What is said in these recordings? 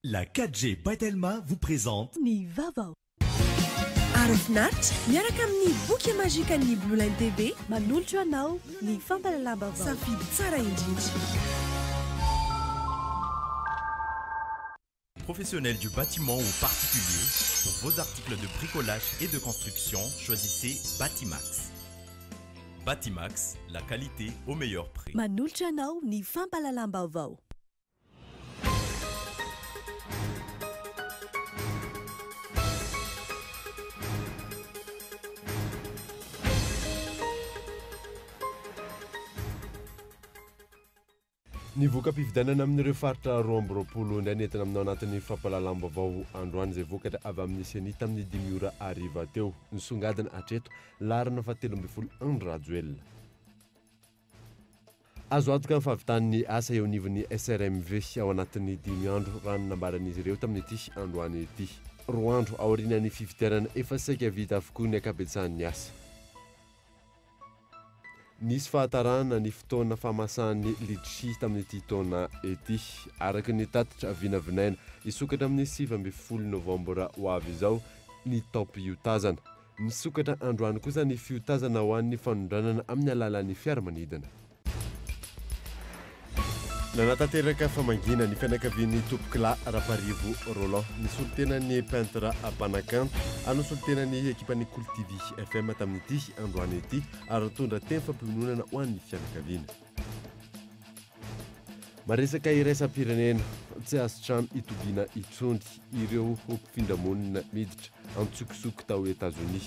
La 4G Batelma vous présente Nivava. Arafnat, miaraka amin'ny boky magique ny Blue Line TV, Manoltra anao ny fampalalamba vao. Safidy tsara indrindra. Professionnels du bâtiment ou particuliers, pour vos articles de bricolage et de construction, choisissez Batimax. Batimax, la qualité au meilleur prix. Manoltra anao ny fampalalamba vao. Ny voka-pividianana amin'ireo faritra roa amby roapolo indray nentina aminao anatin'ny fampalalamba vao androany izay vokatra avy amin'ny seny tamin'ny 5 ora ariva teo nisongadina hatreto larina fa 13 andro rajoelona. Azo antoka ny fahavitan'ny asa eo anivon'ny SRMV ao anatin'ny 5 andro raha nambaran'izy ireo tamin'ity androany ity. Roa andro aorianan'ny fividianana efa saika vita avokoa ny ankabetsahan'ny asa. Nisy fahatarana ny fotoana famasahan'ny litchi tamin'ity taona ety araka ny tatitra vinavinaina isokatra amin'ny 7 novambra ho avy izao ny top iotazana. Nisokatra androany kosa ny fiotazana ho an'ny fanondranana amin'ny alalan'ny fiaramanidina. Nanatanteraka famangina ny fianakavian'ny Tompokila Raparivo Roland ny solitenan'ny peintre Abanakanto anosolitenan'ny ekipan'ny Cool TV FM tamin'ity androany ety ary tondra teny fampiononana ho an'ny fianakaviana. Maresaka iraisam-pirenena tsy azo trano itobiana itsondry ireo mpifindra-monina miditra antsokosoko tao Etazonia.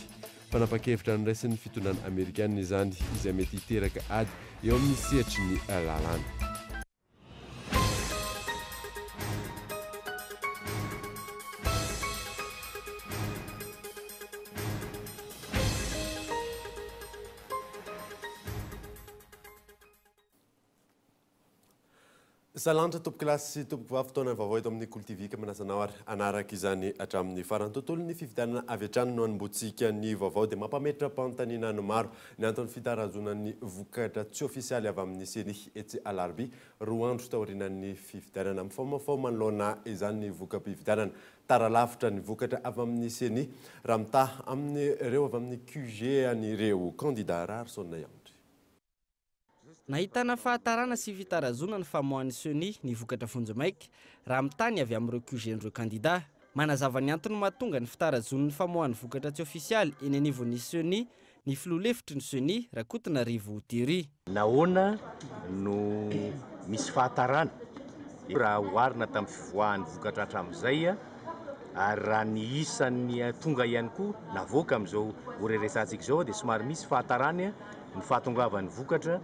Fanapa-kevitra ny raisin'ny fitondrana Amerikanina izany izay mety hiteraka ady eo amin'ny sehatry ny lalàna. Salantra Topokilasy Tompokivavy fotoana vaovao eto amin'ny Cool TV ka manasanao ary anaraka izany hatramin'ny farany tontolo ny fividianana avy hatrany no anomboantsika ny vaovao dia mampametra mpanontaniana no maro ny antony fitarazonan'ny vokatra tsy ofisialy avy amin'ny seny etsy alarbi roa andro taorianan'ny fividianana mifamafao manoloana izany ny voka-pividianana taralavitra ny vokatra avy amin'ny seny raha mitaha amin'ny ireo avy amin'ny QG an'ireo candidat rary sonina ihany. Nahitana fahatarana sy fitarazona ny famohan'ny seny ny vokatra fonjomaika raha mitany avy amin'ireo QG-n'ireo candidat. Manazava ny antony mahatonga ny fitarazon'ny famohan'ny vokatra tsy ofisialy eny anivon'ny seny ny filoha-lefitry ny seny Rakotonarivo Tery. Nahoana no misy fahatarana raha oharina tamin'ny fivoahan'ny vokatra hatramin'izay ary raha ny isan'ny tonga ihany koa navoaka amin'izao oreresantsika izao dia somary misy fahatarana ny fahatongavan'ny vokatra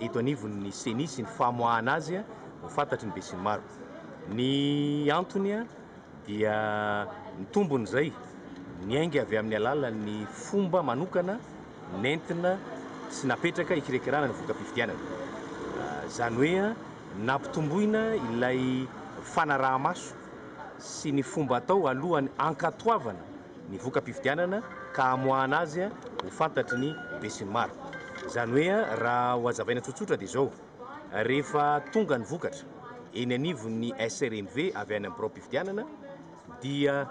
eto anivon'ny seny sy ny famoahana azy ho fantatry ny be sy ny maro. Ny antony dia ny tombony izay niainga avy amin'ny alalan'ny fomba manokana nentina sy napetraka ikirekerana ny voka-pividianana. Zany hoe nampitomboina ilay fanaraha-maso sy ny fomba atao alohan'ny ankatoavana ny voka-pividianana ka hamoahana azy ho fantatry ny be sy ny maro. Zany hoe raha ho azavaina tsotsotra dia izao rehefa tonga ny vokatra eny anivon'ny SRMV avy any amin'ny pro-pividianana dia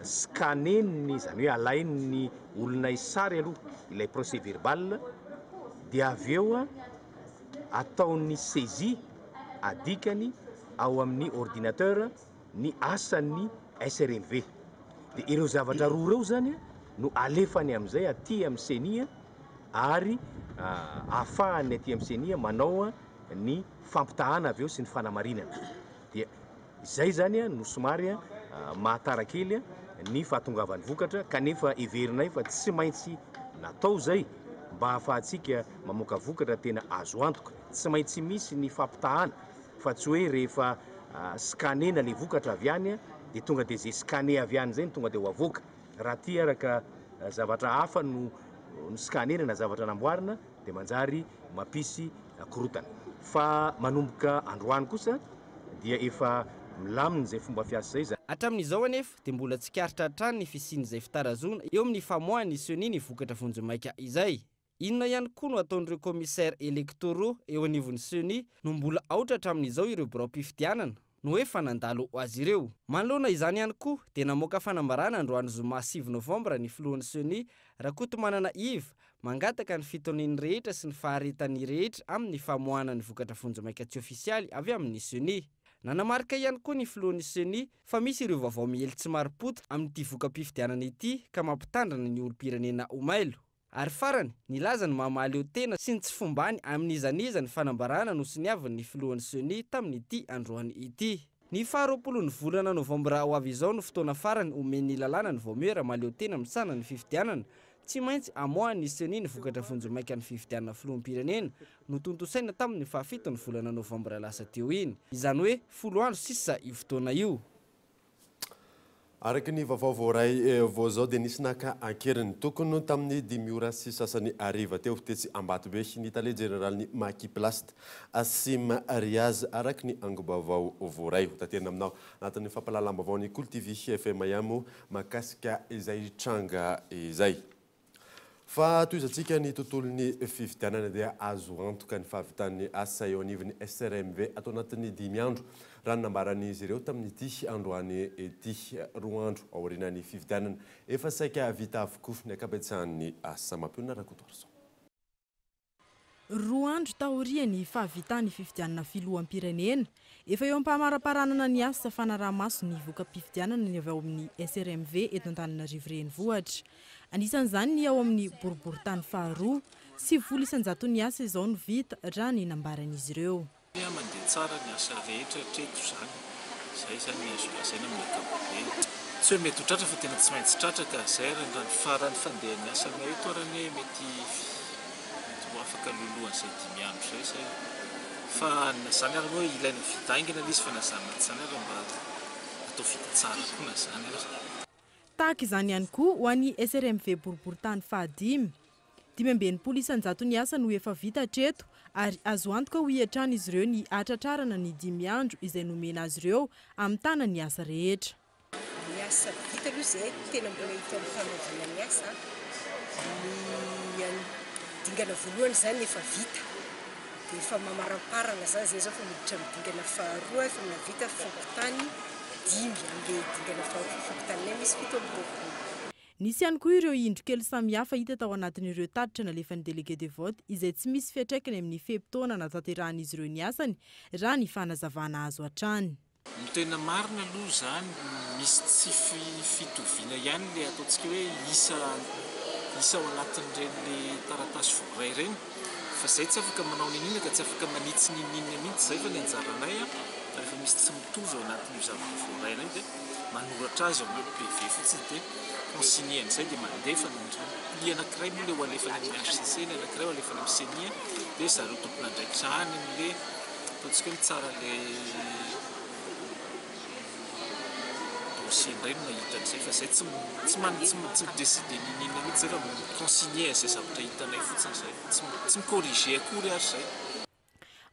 scaneniny zany hoe alain'ny olona isary aloha ilay procès verbal dia avy eo ataon'ny saisie adikany ao amin'ny ordinateur ny asan'ny SRMV dia ireo zavatra roa ireo zany no alefany amin'izay aty amin'ny seny ary ahafahany aty amin'ny seny manao ny fampitahana avy eo sy ny fanamarinana. Dia izay zany no somary mahatarakely ny fahatongavan'ny vokatra kanefa everinay fa tsy maintsy natao zay mba ahafahantsika mamoaka vokatra tena azo antoka. Tsy maintsy misy ny fampitahana fa tsy hoe rehefa scanena le vokatra avy any dia tonga dia zay scané avy any zay ny tonga dia ho avoaka. Raha ty araka zavatra hafa no scanena na zavatra namboarina dia manjary mampisy korotana. Fa manomboka androany kosa dia efa milamina zay fomba fiasa zay. Hatramin'izao anefa dia mbola tsy karitra hatrany ny fisian'izay fitarazona eo amin'ny famohan'ny seny ny vokatra fonjomaika izay. Inona ihany koa no ataon'ireo commissaires électoraux eo anivon'ny seny no mbola aotra hatramin'izao ireo birao-pifidianana no hoe fanandalo azy ireo. Manoloana izany ihany koa dia namoaka fanambarana androany zoma 7 novambra ny filohan'ny seni Rakoto Manana Iva mangataka ny fitoniany rehetra sy ny faharetany rehetra amin'ny famoahana ny vokatra vonjy-maika tsy ofisialy avy amin'ny seni. Nanamarika ihany koa ny filohan'ny seni fa misy ireo vaovao miely tsy maripota amin'ity voka-pifidianana ity ka mampitandrana ny olo-pirenena ho mailo. Ary farany nilaza ny mamaly eo tena sy ny tsy fombany amin'izaniza ny fanambarana no siniavin'ny filohan'ny seni tamin'ity androany ity. Ny 20 volana novambra ho avy izao no fotoana farany omeny lalàna ny vaomera maleo tena misana ny fifidianana. Tsy maintsy amoahan'ny seni ny vokatra vonjy-maika ny fifidianana filoham-pirenena no tontosaina tamin'ny 7 volana novambra lasa teo iny. Izany hoe 10 andro sisa io fotoana io. Araky ny vaovao voaray vao zao dia nisy naka ankeriny tokony tamin'ny 5 ora sy sasany ariva teo tetsy Ambatobe ny tale generalny Maki Plast Asim Riaz araky ny angom-baovao voaray taterina aminao anatin'ny fampalalam-baovao ny Cool TV FM iamo makasika izay tranga izay. Fa toizantsika ny tontolon'ny fifidianana dia azo antoka ny fahavitan'ny asa eo anivon'ny SRMV atao anatin'ny 5 andro raha nambaran'izy ireo tamin'ity androany ity 2 andro aorinan'ny fifidianana efa saika vita avokoa ny akabetsahan'ny asa mampiona Rakotorso. 2 andro taoriany fahavitan'ny fifidianana filoham-pirenena efa eo ampamaraparanana ny asa fanaraha-maso ny voka-pifidianana ny avy ao amin'ny SRMV eto Antananarivo renivohitra. Anisan'izany ny ao amin'ny boriboritany faharoa 7 isanjato ny asa izao no vita raha ny nambaran'izy ireo. Mandeha tsara ny asa rehetra treto zany. Izay zany ny azo lazaina amin'ny ankapobeny. Tsy hoe mety ho tratra fa tena tsy maintsy tratra ka izay raha ny farany fandehan'ny asa aminay eto arany hoe mety ho afaka lolohan'izay 5 andro izay. Fa zany ary hoe ilaina vitaingina izy fa nazanana zany ary mba atao vita tsara koa na zany ary. Tahaka izany ihany koa ho an'ny SRMV boriboritany fahadimy 5 isanjato ny asa no efa vita hatreto ary azo antoka ho hiatrana izy ireo ny atratrarana ny 5 andro izay nomena azy ireo amin'ny tanany asa rehetra. Ny asa vita aloha izay tena mbola hita amin'ny fanaovana ny asa. Ny dingana voalohany zany efa vita. Dia efa mamaraparana zany zay zao fa miditra amin'ny dingana faharoa efa navita fokotany 5 ambe dingana faharoa fokotany misy 7. Nisy ihany koa ireo indro kely samihafa hita tao anatin'ireo tatitra nalefan'ny délégué de vote izay tsy misy fiantraikany amin'ny fehim-potoana natanteran'izy ireo ny asany raha ny fanazavana azo hatrany. Ny tena marina aloha zany misy tsy fitoviana ihany le ataontsika hoe isa ao anatin'ireny taratasy voaray ireny. Fa zay tsy afaka manao ninina ka tsy afaka manitsy ninina mihitsy zay fa ny anjaranay rehefa misy tsy mitovy ao anatin'io zavatra voaray ireny dia manoratra azy ao anaty PV fotsiny dia consigné an'izay dia mandefa ny anankiray moa ilay ho alefany amin'ny HCC, ny anankiray ho alefany amin'ny CENI dia zareo tompona andraikitra le ataontsika hoe tsara le dossier indray no mahita an'izay fa zay tsy mideside ninina mihitsy zay fa consigné izay zavatra hitanay fotsiny zay tsy mikorrige akory ary zay.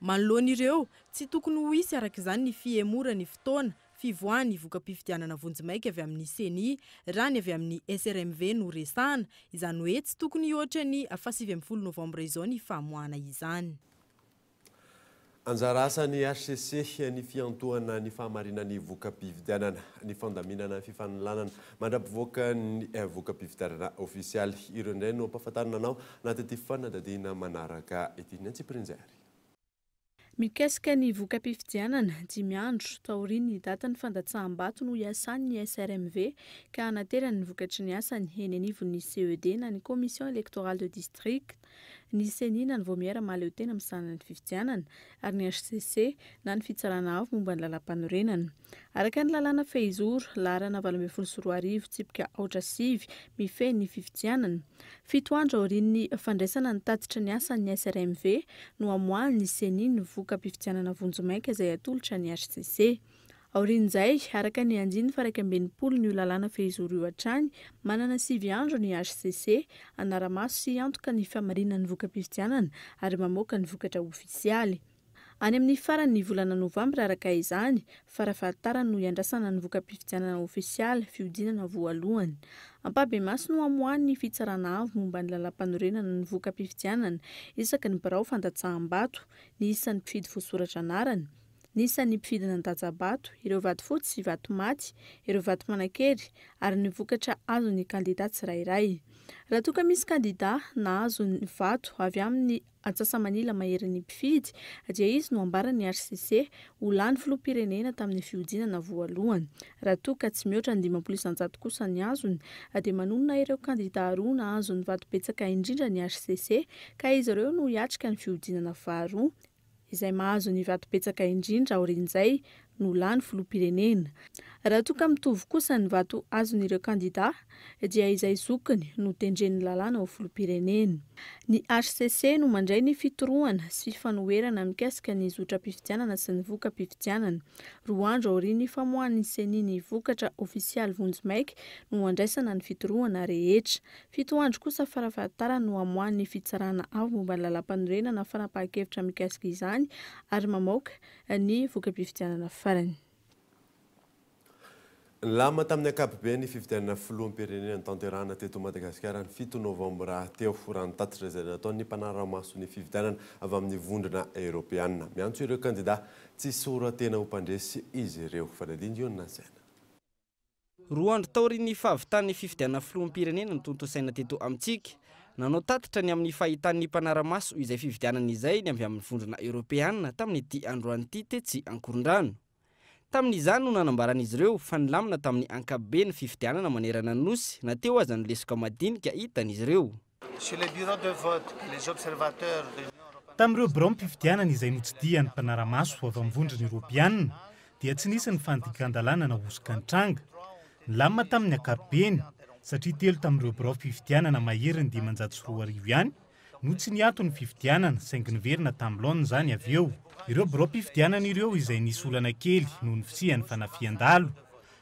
Manoloana ireo tsy tokony ho hisy araka izany ny fiemora ny fotoana fivoahany voka-pifidianana vonjy-maika avy amin'ny CENI raha ny avy amin'ny SRMV no resahana izany hoe tsy tokony ohatra ny 7 novambra izao ny famoahana izany. Anjara asan'ny HCC ny fiantohana ny fahamarinany voka-pifidianana ny fandaminana fifanolorana mandrapivoaka ny voka-pifidianana ofisialy ireo indray no ampahafantarina anao anaty ity fanadadiana manaraka ity ny Antsipirinjary. Mikasika ny voka-pifidianana 5 andro taoriany datan'ny fandatsaham-bato no iasan'ny SRMV ka anaterany ny vokatry ny asany eny anivon'ny CED na ny commission électorale de district ny CENI na ny vomiera maleo tena misana ny fifidianana ary ny HCC na ny fitsarana avy momba ny lalam-panorenana. Araka ny lalàna fehizoro larana 24 tsipika aotra sivy mifehy ny fifidianana 7 andro aorian'ny fandraisana ny tatitra ny asan'ny SRMV no amoahany ny CENI ny voka-pifidianana vonjy-maika izay atolotra ny HCC. Aorian'izay araka ny 9/20 ny lalàna fehizoro io hatrany manana 7 andro ny HCC anaramaso sy antoka ny famarinana ny voka-pifidianana ary mamoaka ny vokatra ofisialy. Any amin'ny faran'ny volana novambra araka izany farafahatarany no iandrasana ny voka-pifidianana ofisialy fiodinana voalohany. Ampabemaso no amoahany ny fitsarana avy momba ny lalam-panorenana ny voka-pifidianana isaky ny birao fandatsaham-bato ny isan'ny mpifidy voasoratra anarany Nisan'ny mpifidina ny Datsabato, ireo vato fotsy sy vato maty, ireo vato manakery ary ny vokatra azon'ny kandida tsirairay. Raha toa ka misy kandida na azon'ny vato avy amin'ny Antsasamanila maherin'ny mpifidy, dia izy no ambarany RCC ho lany filoham-pirenena tamin'ny fihodinana voalohany. Raha toa ka tsy mihoatra ny 500 kosa ny azony, dia manonona ireo kandida roa na azon'ny vato betsaka indrindra ny RCC ka izy ireo no hiatrika ny fihodinana faharoa, izay mahazo ny vato betsaka indrindra aorian'izay no lany filoham-pirenena. Raha toa ka mitovy kosa ny vato azon'ireo kandida, dia izay zokiny no tendren'ny lalàna ho filoham-pirenena. Ny RCC no mandray ny fitorohana sy fifanoherana mikasika ny zotra-pifidianana sy ny voka-pifidianana. 2 andro aorian'ny famoahan'ny CENI ny vokatra ofisialy vonjy-maika no andraisana ny fitorohana rehetra. 7 andro kosa farafahatarana no hamoahan'ny fitsarana avy momba ny lalam-panorenana fanapahan-kevitra mikasika izany ary mamoaka ny voka-pifidianana farany. Lama tamin'ny ankapobeny fifidianana filoham-pirenena tanterahana teto Madagasikara ny 7 novambra teo raha tatitra izay nataon'ny mpanara-maso ny fifidianana avy amin'ny vondrona Eoropeanina. Miantso ireo kandida tsy soratena ho mpandresy izy ireo fa nadindy eo ny nasaina. 2 andro taorian'ny fahavitan'ny fifidianana filoham-pirenena ny tontosaina teto amintsika. Nanao tatitra ny amin'ny fahitan'ny mpanara-maso izay fifidianana izay ny avy amin'ny vondrona Eoropeanina tamin'ny ity androan'ity tetsy Ankorondrano. Tamin'izany no nanambaran'izy ireo fa nilamina tamin'ny ankapobeny fifidianana manerana ny nosy na teo aza ny lesoka madinika hitan'izy ireo. Tamin'ireo birao mpifidianana izay notsidihan'ny mpanara-maso avy amin'ny vondrona Eoropeanina dia tsy nisy ny fandikan-dalàna na hosoka ny tranga. Nilamina tamin'ny ankapobeny satria 3 tamin'ireo birao fifidianana maherin'ny 504 ihany no tsy niato ny fifidianana saingy niverina tamin'ny laona izany avy eo. Ireo birao mpifidianana ireo izay nisy olana kely noho ny fisihan'ny fanafian-dalo.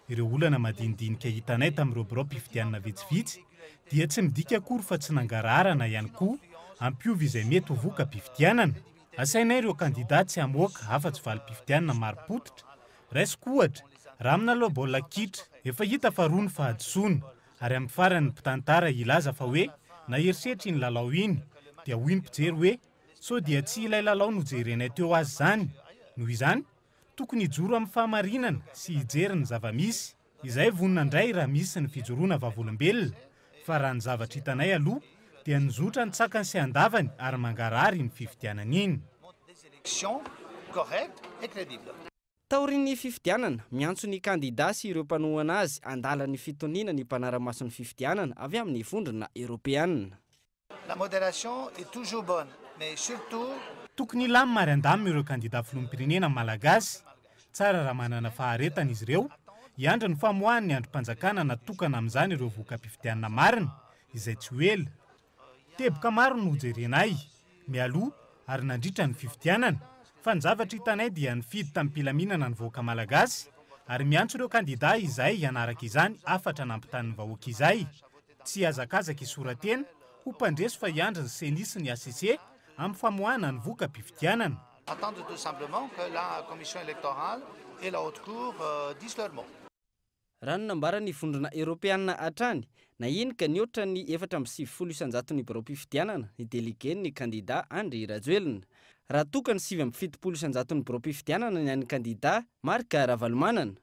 Ireo olana madinidinika hitanay tamin'ireo birao mpifidianana vitsivitsy dia tsy midika akory fa tsy nangararana ihany koa ampiovy izay mety ho voka-pifidianana. Asainay ireo kandida tsy hamoaka afa-tsy valim-pifidianana maro-potitra. Raisiko ohatra, raha amina aloha baolina kitra efa hita fa roa ny fahadisoana ary amin'ny farany mpitantara ilaza fa hoe naheritseritra iny lalao iny dia hoy ny mpijery hoe so dia tsy ilay lalao no jerenay teo azy zany. Noho izany, tokony hijoro amin'ny fahamarinana sy hijery ny zava-misy. Izay vonina indray raha misy ny fijoroana vavolombelona, fa raha ny zavatra hitanay aloha dia nizotra ny tsakany sy andavany ary mangarary ny fifidianana iny. Taorian'ny fifidianana, miantso ny kandida sy ireo mpanohana azy andalan'ny fitoniana ny mpanara-maso ny fifidianana avy amin'ny vondrona Eoropeanina. La modération est toujours bonne, mais surtout tokony ilamina ary andamina ireo kandida filoham-pirenena malagasy. Tsara raha manana faharetana izy ireo hiandra ny famoahany androm-panjakana natokana amin'izany ireo voka-pifidianana marina izay tsy ho ela. Teboka maro no hojerenay mialoha ary nandritra ny fifidianana fa ny zavatra hitanay dia nifidy tamin'ny mpilaminana ny vahoaka malagasy ary miantso ireo kandida izay hanaraka izany afatra nampitan'ny vahoaka izay. Tsy hazakazaka isoratena ho mpandresy fa hiandra ny CENI sy ny ACC amin'ny famoahana ny voka-pifidianana. attendre tout simplement que la commission électorale et la haute cour disent leur mot. Raha ny nambarany vondrona Eoropeanina hatrany, na iny ka nioatra ny 470 isanjaton'ny birao mpifidianana ny delegen'ny kandida Andry Rajoelina. Raha toka ny 770 isanjaton'ny birao mpifidianana ny an'ny kandida Marc Ravalomanana,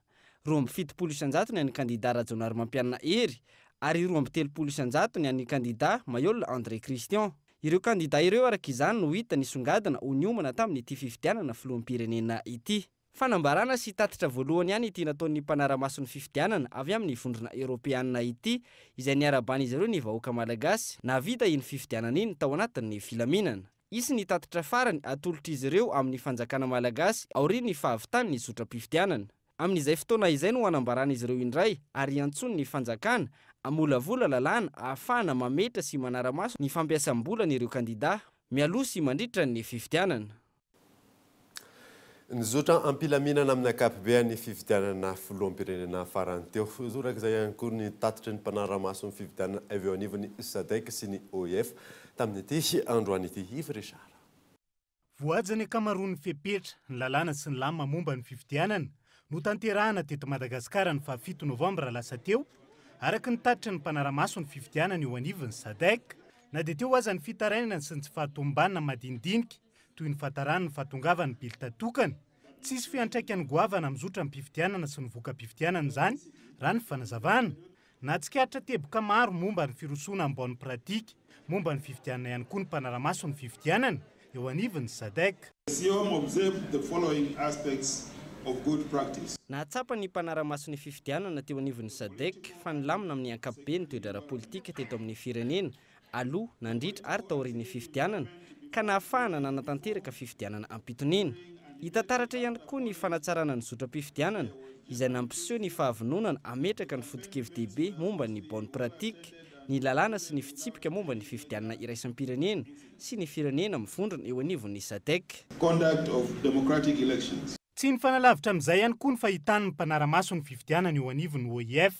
270 isanjato ny an'ny kandida Rajonary Mampianina Hery ary 230 isanjato ny an'ny kandida Mayol André Christian. Ireo kandida ireo araka izany no hita nisongadina ho niomana tamin'ity fifidianana filoham-pirenena ity. Fanambarana sy tatitra voalohany ihany ity nataon'ny mpanara-maso ny fifidianana avy amin'ny vondrona Eoropeanina ity izay niaraban'izy ireo ny vahoaka malagasy navita iny fifidianana iny tao anatin'ny filaminana. Isy ny tatitra farany atolotra izy ireo amin'ny fanjakana malagasy aorian'ny fahavitan'ny zotra-pifidianana. Amin'izay fotoana izay no hanambaran'izy ireo indray ary antsony ny fanjakana amolavola lalàna ahafahana mametra sy manara-maso ny fampiasam-bola n'ireo kandida mialoha sy mandritra ny fifidianana. Nizotra ampilaminana amin'ny ankapobeny fifidianana filoham-pirenena farany teo. Zorak'izay ihany koa ny tatitra ny mpanara-maso ny fifidianana avy eo anivon'ny SADC sy ny OIF tamin'ity androan'ity Yves Richard. Voajany akamaroan'ny fepetra ny lalàna sy ny lama momba ny fifidianana no tanterahana teto Madagasikara ny 7 novambra lasa teo araka ny tatitra ny mpanara-maso ny fifidianana eo anivon'ny SADC. Na dia teo aza ny fitarainana sy ny tsy fahatombanana madinidinika toy ny fahatarana ny fahatongavany bilita tokana tsisy fiantraikany goavana mizotra ny mpifidianana sy ny voka-pifidianana zany raha ny fanazavana na tsikaritra teboka maro momba ny firosoana ambony pratika momba ny fifidianana ihany koa ny mpanaramaso ny fifidianana eo anivon'ny SADC. Nahatsapa ny mpanaramaso ny fifidianana teo anivon'ny SADC fa nilamina amin'ny ankapobeny toe-drara politika teto amin'ny firenena aloha nandritra ary taorian'ny fifidianana ka nahafahana nanatanteraka fifidianana ampitoniana. Hitantaratra ihany koa ny fanatsarana ny zotra-pifidianana izay nampiseho ny fahavononana ametraka ny foto-kevin-dehibe momba ny bonne pratique, ny lalàna sy ny fitsipika momba ny fifidianana iraisam-pirenena sy ny firenena mivondrona eo anivon'ny SADC. Tsy ny fanalavitra amin'izay ihany koa ny fahitan'ny mpanaramaso ny fifidianana eo anivon'ny OIF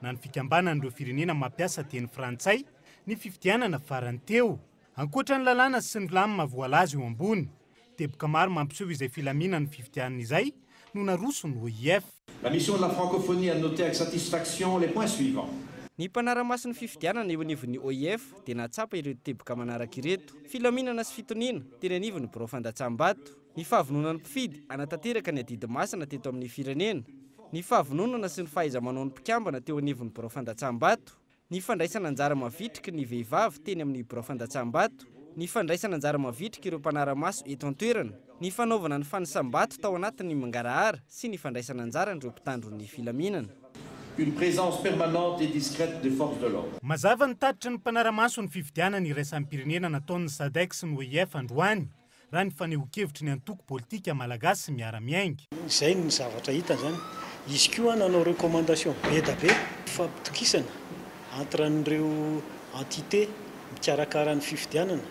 na ny fikambanan'ireo firenena mampiasa teny frantsay ny fifidianana farany teo. Ankoatra ny lalàna sy ny lamina voalaza eo ambony, teboka maro mampiseho izay filaminana ny fifidianana izay no naroso ny OIF. La mission de la francophonie a noté avec satisfaction les points suivants. Ny mpanaramaso ny fifidianana eo anivon'ny OIF dia nahatsapa ireo teboka manaraka ireto: filaminana sy fitoniana teny anivon'ny Borofandatsambato, ny fahavononana mpifidy anatanteraka ny adidy masina teto amin'ny firenena, ny fahavononana sy ny fahaiza-manao ny mpikambana teo anivon'ny Borofandatsambato, ny fandraisana anjara mavitrika ny vehivavy teny amin'ny Borofandatsambato, ny fandraisana anjara mavitrika ireo mpanaramaso eto an-toerana, ny fanaovana ny fanisambato tao anatin'ny mangarahara sy ny fandraisana anjara ireo mpitandro ny filaminana. Une présence permanente et discrète des forces de l'ordre. Mazava ny tatitra ny mpanaramaso ny fifidianana iraisam-pirenena nataon'ny SADC sy ny OIF androany raha ny faneho-kevitry ny antoko politika malagasy miara-miainga. Izay ny zavatra hita zany. Izy koa nanao recommandation be da be fampitokisana entre an'ireo entité mikarakara ny fifidianana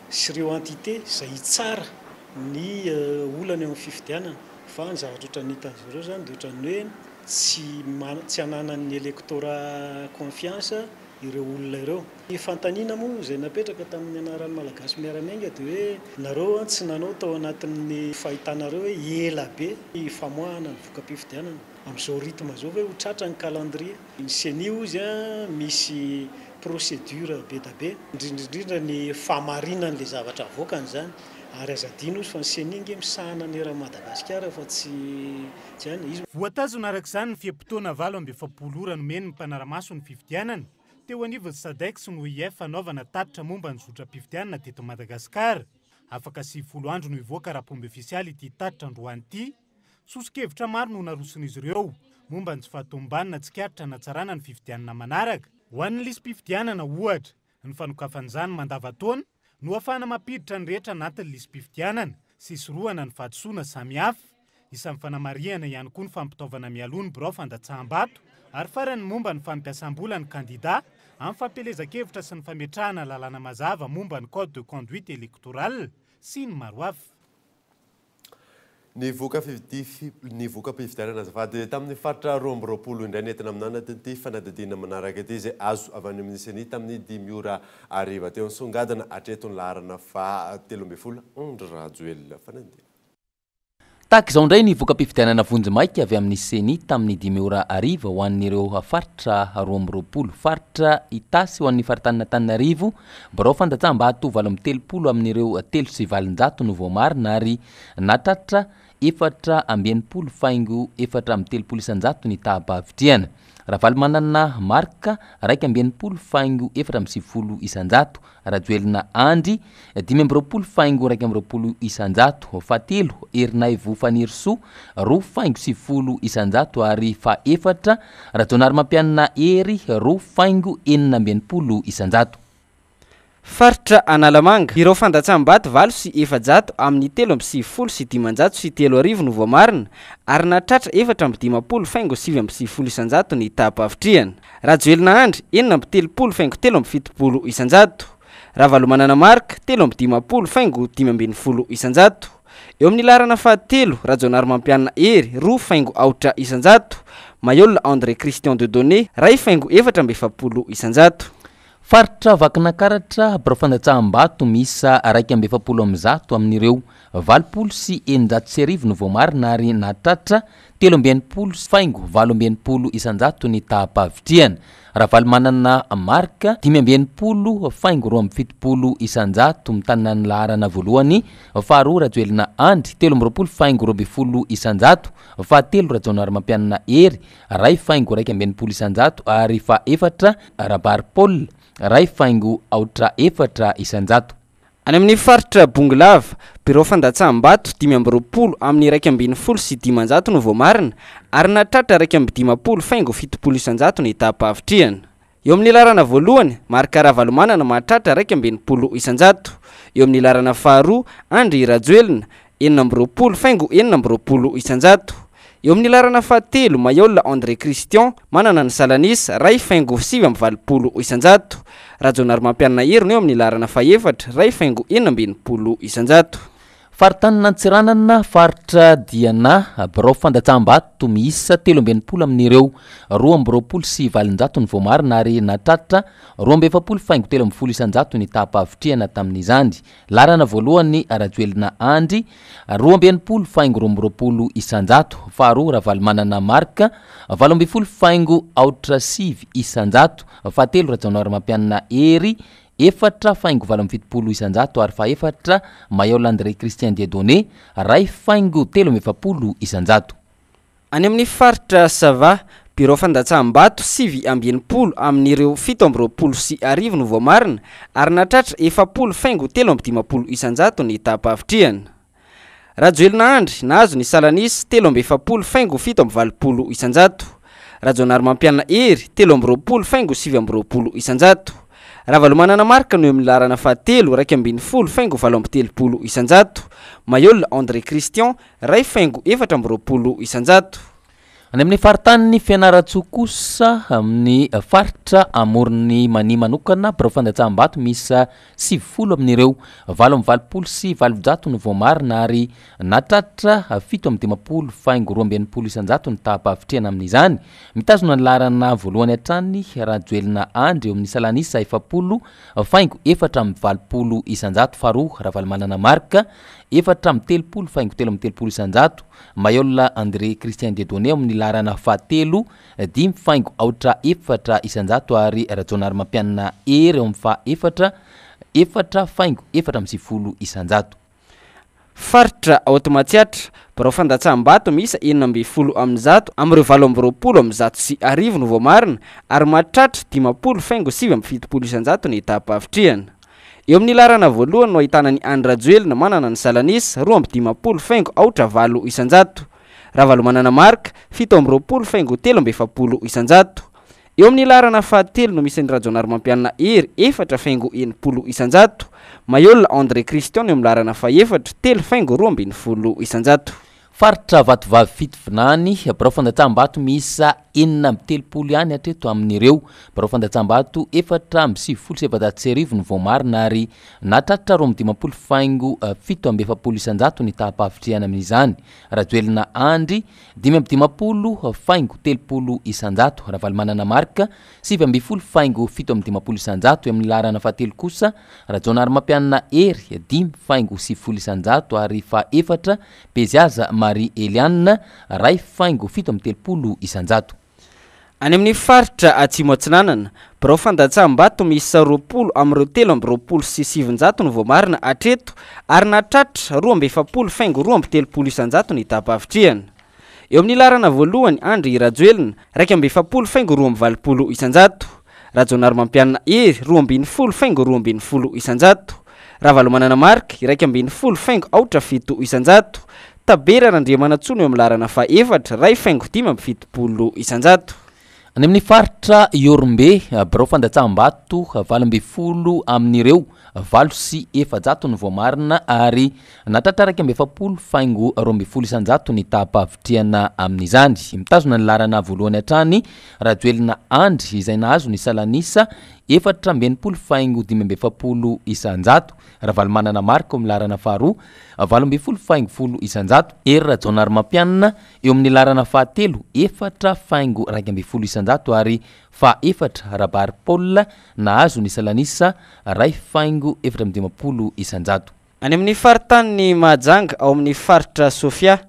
sy ireo entité izay tsara ny olana eo amin'ny fifidianana fa ny zavatra ohatran'ny hitan'izy ireo zany dia ohatran'ny hoe tsy ananan'ny électorat confiance ireo olona ireo. Ny fantaniana moa izay napetraka tamin'ny anaran'ny malagasy miara-miainga dia hoe nareo tsy nanao tao anatin'ny fahitanareo hoe ela be ny famoahana ny voka-pifidianana amin'izao rythme zao hoe ho tratra ny calendrier. Ny CENI izy misy procédure be da be indrindrindrindra ny famarinan'le zavatra avoakany zany ary azadino izy fa ny CENI nge misahana ny era Madagasikara fa tsy any izy. Voatazona arak'izany ny fiam-potoana 27 ora nomeny ny mpanaramaso ny fifidianana teo anivon'ny SADC sy ny OIF anaovana tatitra momba ny zotra-pifidianana teto Madagasikara. Afaka 90 andro no ivoaka rapombe ofisialy ity tatitra androany ity. Soso-kevitra maro no naroson'izy ireo momba ny tsy fahatombanina tsikaritra natsarana ny fifidianana manaraka. Ho an'ny lisam-pifidianana ohatra, ny fanokafan'izany mandava-taona no ahafahana mampiditra ny rehetra anatin'ny lisam-pifidianana sy isorohana ny fahadisoana samihafa. Isan'ny fanamariana ihany koa ny fampitaovana mialoha ny Borofandatsambato ary farany momba ny fampiasam-bola ny kandida amin'ny fampelezan-kevitra sy ny fametrahana lalàna mazava momba ny code de conduite électorale sy ny maro hafa. Ny voka-pifidianana azafady tamin'ny faritra 2020 indray nentina aminana ty fanadidina manaraka ity izay azo avy any amin'ny CENI tamin'ny 10 ora ariva teo nisongadina hatreto ny laharana fa 13 Andry Rajoelina fanandiana. Tahaka izao indray ny voka-pifidianana vonjimaika avy amin'ny CENI tamin'ny 10 ora ariva ho an'ireo faritra 2020, faritra Itasy ho an'ny faritany-Antananarivo, Borofandatsambato 30 amin'ireo 3,7 no voamarina ary natratra 4,4 ny tahabavitriana. Ravaly manana marka 2,4 Rajoelina Andry 5,2 Fatelo Erinaivo Fanirisoa 2,7 ary fa-4 Rajonary Mampianina Hery 2,4 Faritra Analamanga, ireo fandatsambato 800 amin'ny 3,7 no voamarina ary natratra 4,50 ny tahabavitriana. Rajoelina Andry 4,7 Ravalo manana marka 3,50 eo amin'ny laharana fahatelo Rajonary Mampianina Hery 2,1 Mayolina André Christian de Donné 2,4 faritra vakinakaratra birao fandatsaham-bato misa 270 am'zato amin'ireo 80 sy 900 no voamarina ary natratra 370 faingo 770 isanjato ny tapavitriana raha valy manana marka 570 faingo 270 isanjato mitanina ny laharana voalohany faharoa rajoelina andry 320 faingo 20 isanjato fahatelo rajaonary mampianana ery ray faingo 270 isanjato ary faefatra rabary paul ray faingo aotra efatra isanjato. Any amin'ny faritra Bongolava, birao fandatsaham-bato 520 amin'ny 270 sy 500 no voamarina ary natratra 270 faingo 70 isanjato ny tapavitriana. Eo amin'ny larana voalohany, marika Ravalomanana mahatratra 270 isanjato. Eo amin'ny larana faharoa, Andry Rajoelina 420 faingo 420 isanjato. Eo amin'ny larana fahatelo, Mayola André Christian manana ny Salanisa ray faingo 720 isanjato. Rajonary mampianana heriny eo amin'ny larana faefatra ray faingo 420 isanjato. Faritanina Antsiranana faritra Diana birao fandatsaham-bato miisa 370 amin'ireo 220 sy 700 ny voamarina ary natratra 270 faingo 30 isanjato ny tapavitriana tamin'izany. Larana voalohany Rajoelina Andry 270 faingo 20 isanjato, faharoa Ravaly manana marka 7 faingo aotra sivy isanjato, fahatelo Rajaonary mampianana ery efatra faingo 770 isanjato ary faefatra Mayola André Christian Dieudonné ray faingo 370 isanjato. Any amin'ny faritra Sava, birao fandatsaham-bato 770 amin'ireo 720 sy 10 no voamarina ary natratra 70 faingo 350 isanjato ny tapavitriana. Rajoelina Andry nahazo ny Salanisa 370 faingo 720 isanjato. Rajonary mampianana ery 320 faingo 720 isanjato. Ravalomanana marka no eo amin'ny larana fahatelo 270 faingo 730 isanjato. Mayola André Christian ray faingo 420 isanjato. Any amin'ny faritany Fianaratsoa kosa amin'ny faritra Amorony Mania manokana birao fandatsaham-bato misa 70 amin'ireo 720 sy 700 no voamarina ary natratra 780 faingo 220 isanjato ny tapavitriana amin'izany. Mitazona ny larana voalohany hatrany Rajoelina Andry eo amin'ny Salanisa 70 faingo 420 isanjato, faharoa Ravaly manana marka 430 faingo 330 isanjato, Mayola André Christian Dieudonné amin'ny larana fahatelo 5 faingo aotra efatra isanjato ary Rajonary mampianana ery eo amin'ny faefatra 4 faingo 470 isanjato. Faritra Automatsiatra, birao fandatsaham-bato miisa 420 amin'zato amin'ireo 720 amin'zato sy 10 no voamarina ary mahatratra 50 faingo 770 isanjato ny tapavitriana. Eo amin'ny larana voalohany no ahitana ny Andry Rajoelina manana ny Salanisa 250 faingo aotra 7 isanjato. Ravalo manana marka 720 faingo 370 isanjato. Eo amin'ny larana fahatelo no misy ny Rajonary mampianana ery 4 faingo 80 isanjato. Mayola André Christian eo amin'ny larana faefatra 3 faingo 20 isanjato. Faritra Vatovavy Fitovinany birao fandatsaham-bato miisa 430 ihany hatreto amin'ireo birao fandatsaham-bato 470 no voamarina ary natratra 250 faingo 770 isanjato ny tapavitriana amin'izany. Rajoelina Andry 550 faingo 30 isanjato, Ravaly manana marka 720 faingo 770 isanjato. Eo amin'ny larana fahatelo kosa Rajonary mampianana ery 5 faingo 70 isanjato ary faefatra Beziaza Marie Eliane ray faingo 730 isanjato. Any amin'ny faritra Atsimo Atsinanana, birao fandatsaham-bato miisa 20 amin'ireo 320 sy 700 no voamarina hatreto ary natratra 270 faingo 230 isanjato ny tapavitriana. Eo amin'ny larana voalohany Andry Rajoelina 270 faingo 220 isanjato. Rajonary mampianana ery 220 faingo 220 isanjato. Ravalo manana marka 270 faingo aotra 7 isanjato. Tabera Randriamanantsoa eo amin'ny larana faefatra ray faingo 570 isanjato. Any amin'ny faritra Iorombe birao fandatsaham-bato 20 amin'ireo valo sy efajato ny voamarina ary natratraraka amby efapolo faingo roa amby folo isanjato ny tapavitriana amin'izany. Mitazona ny larana voalohany hatrany Rajoelina Andry izay nahazo ny salanisa 4.7 isanjato. Raha manana marika amin'ny larana faharoa 8.0 isanjato. Ery Rajaonary Mampianina eo amin'ny larana fahatelo 4.2 isanjato ary fa 4 Rabary Paul nahazo ny salanisa 2.50 isanjato. Any amin'ny faritany Mahajanga ao amin'ny faritra Sofia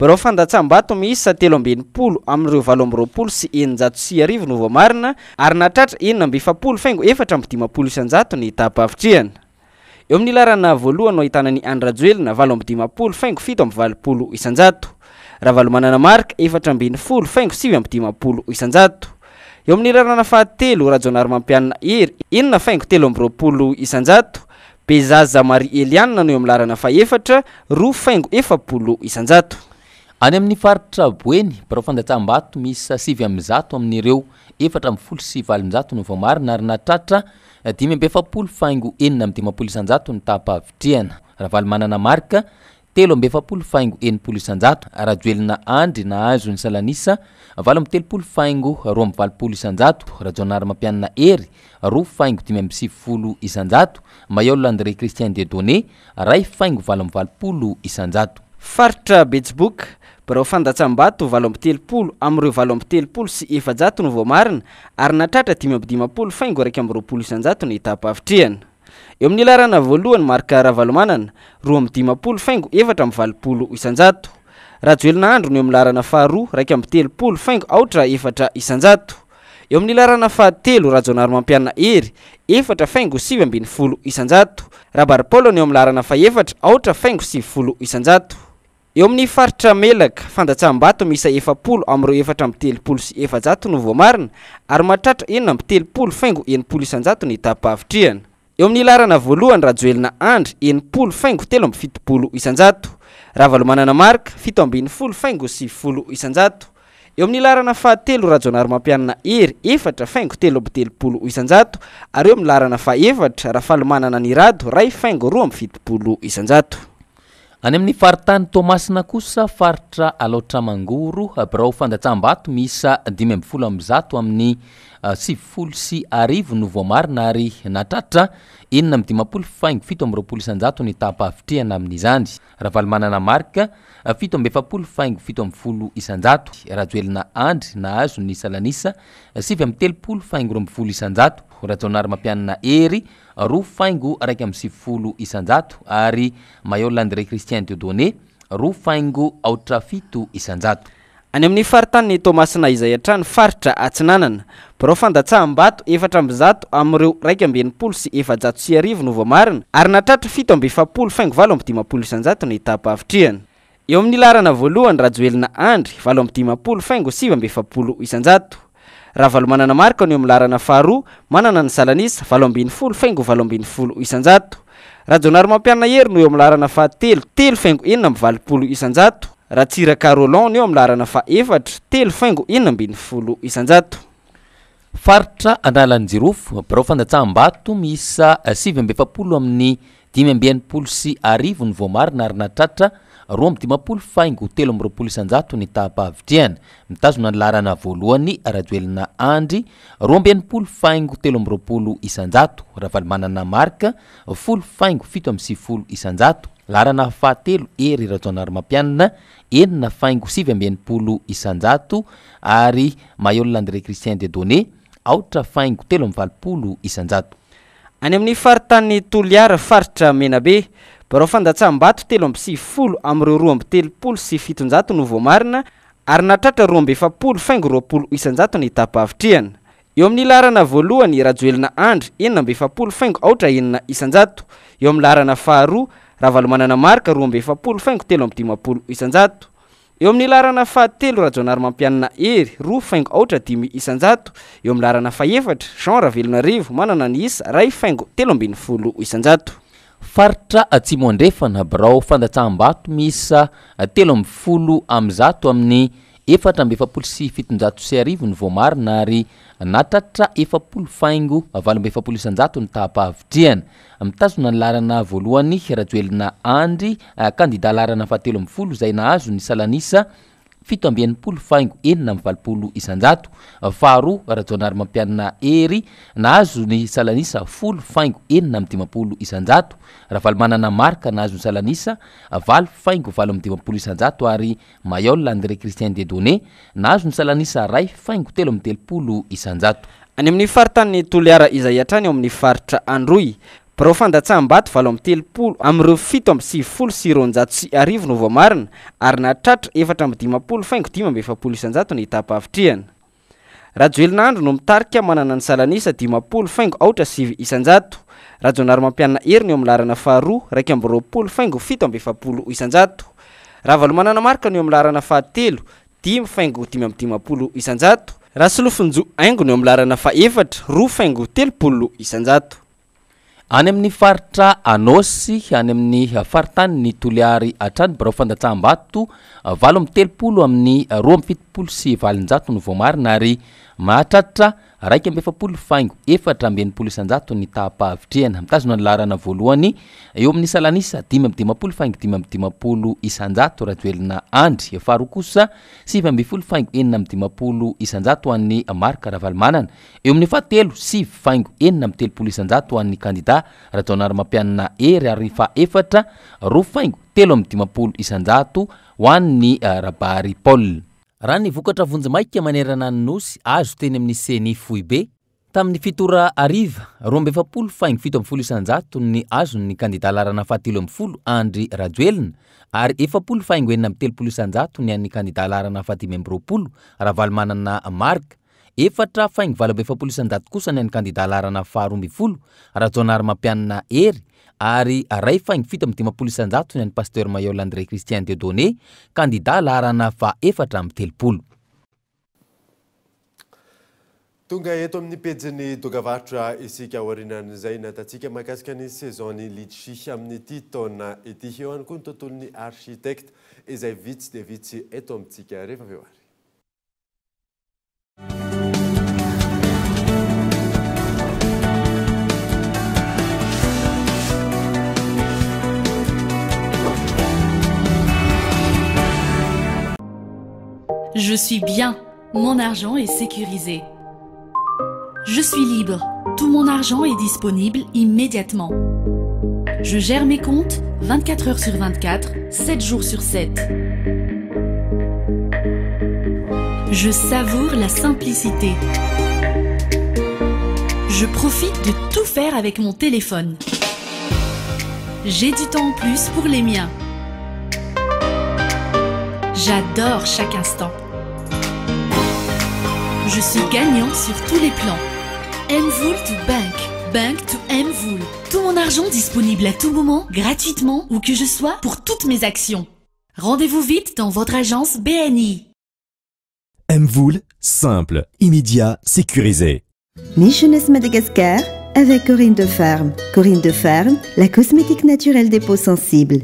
Birao fandatsam-bato miisa 320 amin'ireo 720 sy 909 no voamarina ary natratra 4.7 isanjato ny tapavitriana. Eo amin'ny larana voalohany no ahitana ny Andry Rajoelina 8.7 isanjato. Raha manana marika 4.7 isanjato. Eo amin'ny larana fahatelo Rajaonary Mampianina Hery 4.7 isanjato. Bezaza Marie Eliane no eo amin'ny larana faha-efatra 2.7 isanjato. Any amin'ny faritra Boeny Birao fandatsam-bato miisa 700 amin'ireo 4.7 sy 800 no voamarina ary natratra 5.7 isanjato ny tapavitriana. Raha manana marika 3.7 isanjato. Rajoelina Andry nahazo ny salanisa 8.2 isanjato. Rajaonary Mampianina Hery 2.5 isanjato. Mayol André Christian Dieudonné 2.20 isanjato. Faritra Betsiboka Birao fandatsam-bato 8.30 amin'ireo 8.30 sy 700 no voamarina ary natratra 5.20 isanjato ny tapavitriana. Eo amin'ny larana voalohany marika Ravalomanana 2.20 isanjato. Rajoelina Andry no eo amin'ny larana faharoa 2.30 isanjato. Eo amin'ny larana fahatelo Rajaonary Mampianina Hery 4.7 isanjato. Rabary Paul no eo amin'ny larana faha-efatra 4.7 isanjato. Eo amin'ny faritra Melaka fandatsam-bato miisa 40 amin'ireo 4.30 sy 700 no voamarina ary mahatratra 4.7 isanjato ny tapavitriana. Eo amin'ny larana voalohany Rajoelina Andry 4.7 isanjato. Raha manana marika 7.7 isanjato. Eo amin'ny larana fahatelo Rajaonary Mampianina Hery 4.7 isanjato ary eo amin'ny larana faha-efatra raha manana ny rado 2.7 isanjato. Any amin'ny faritany Tomasina kosa faritra Alaotramangoro Birao fandatsam-bato miisa 5.0 amin'ny 7 sy 9 no voamarina ary natratra 4.7 isanjato ny tapavitriana amin'izany. Raha manana marika 7.7 isanjato. Rajoelina Andry nahazo ny salanisa 7.2 isanjato. Rajaonary Mampianina Hery 2.7 isanjato ary Mayol André Christian Dieudonné 2.7 isanjato. Any amin'ny faritany Tomasina izay hatrany faritra Atsinanana Birao fandatsam-bato 400 amin'ireo 2.20 sy 709 no voamarina ary natratra 7.7 isanjato ny tapavitriana. Eo amin'ny larana voalohany Rajoelina Andry 8.7 isanjato. Raha manana marika no eo amin'ny larana faharoa manana ny salanisa 8.7 isanjato. Rajaonary Mampianina Hery no eo amin'ny larana fahatelo 3.20 isanjato. Ratsiraka Roland no eo amin'ny larana faha-efatra 3.20 isanjato. Faritra Analanjirofo Birao fandatsam-bato miisa 7.70 amin'ny 5.90 sy 10 ny voamarina ary natratra 2.20 isanjato ny tapavitriana. Mitazona ny larana voalohany Rajoelina Andry 2.20 isanjato. Raha manana marika 0.70 isanjato. Larana fahatelo Hery Rajaonary Mampianina 4.70 isanjato ary Mayol André Christian Dieudonné 4.30 isanjato. Any amin'ny faritany Toliara faritra Menabe Birao fandatsam-bato 3.70 amin'ireo 2.30 sy 700 no voamarina ary natratra 2.20 isanjato ny tapavitriana. Eo amin'ny larana voalohany Rajoelina Andry 4.20 isanjato. Eo amin'ny larana faharoa Raha manana marika 2.70 isanjato. Eo amin'ny larana fahatelo Rajaonary Mampianina Hery 2.10 isanjato. Eo amin'ny larana faha-efatra Jean Ravelonarivo manana ny isa 2.13 isanjato. Faritra Atsimo Andrefana Birao fandatsam-bato miisa 13 amin'ny 4,750 ny voamarina ary natratra 7,700 ny tapavitriana. Mitazona ny larana voalohany Rajoelina Andry kandida larana 17 izay nahazo ny salanisa 7,4,720. Faharoa Rajaonary Mampianina Hery nahazo ny salanisa 10,450. Ravalomanana Marka nahazo ny salanisa 8,850 ary Mayol André Christian Dedonné nahazo ny salanisa 2,330. Any amin'ny faritany Toliara izay hatrany ao amin'ny faritra Androy. Birao fandatsaham-bato 7,30 amin'ireo 7,700 no voamarina ary natratra 4,5,570 ny tapavitriana. Rajoelina Andry no mitarika manana ny salanisa 10,800. Rajaonary Mampianina Hery ny eo amin'ny larana faharoa 2,20,700. Ravalomanana Marka ny eo amin'ny larana fahatelo 10,5,700. Rasolofinjo Aingo ny eo amin'ny larana fahaefatra 2,30,100. Any amin'ny faritra Anosy, any amin'ny faritany ny Toliary hatrany birao fandatsaham-bato 7,30 amin'ny 2,77 ny voamarina ary mahatratra 2,4,700 ny tapavitriana. Mitazona ny larana voalohany eo amin'ny salanisa 10,5,570 Rajoelina Andry. Faharoa kosa 7,4,450 an'ny Marka Ravalomanana. Eo amin'ny fahatelo 7,4,100 an'ny kandida Rajaonary Mampianina Hery ary fahaefatra 2,3,100 ho an'ny Rabary Paul. Raha ny vokatra vonjimaika manerana ny nosy azo teny amin'ny seny Foibe tamin'ny fitora ariva 2,700 ny azo ny kandida larana 17 Andry Rajoelina ary 7,4,700 ny an'ny kandida larana 15 Ravalomanana Marka, 4,700 kosa ny an'ny kandida larana 12 Rajaonary Mampianina Hery ary 2,700 ny an'ny pasteur Mayol André Christian Dedonné kandida larana 430. Tonga eto amin'ny pejiny dokavarotra isika aorinan'izay natatsika mahakasika ny saison'ny litchi amin'ny ity taona ity. Eo ihany koa ny tontolon'ny architecte izay vitsy dia vitsy eto amintsika rehefa avy eo ary. Je suis bien, mon argent est sécurisé. Je suis libre, tout mon argent est disponible immédiatement. Je gère mes comptes 24 heures sur 24, 7 jours sur 7. Je savoure la simplicité. Je profite de tout faire avec mon téléphone. J'ai du temps en plus pour les miens. J'adore chaque instant. Je suis gagnant sur tous les plans. Mvoul to Bank, Bank to Mvoul. Tout mon argent disponible à tout moment, gratuitement, où que je sois, pour toutes mes actions. Rendez-vous vite dans votre agence BNI. Mvoul, simple, immédiat, sécurisé. Miss Jeunesse Madagascar avec Corinne de Ferme. Corinne de Ferme, la cosmétique naturelle des peaux sensibles.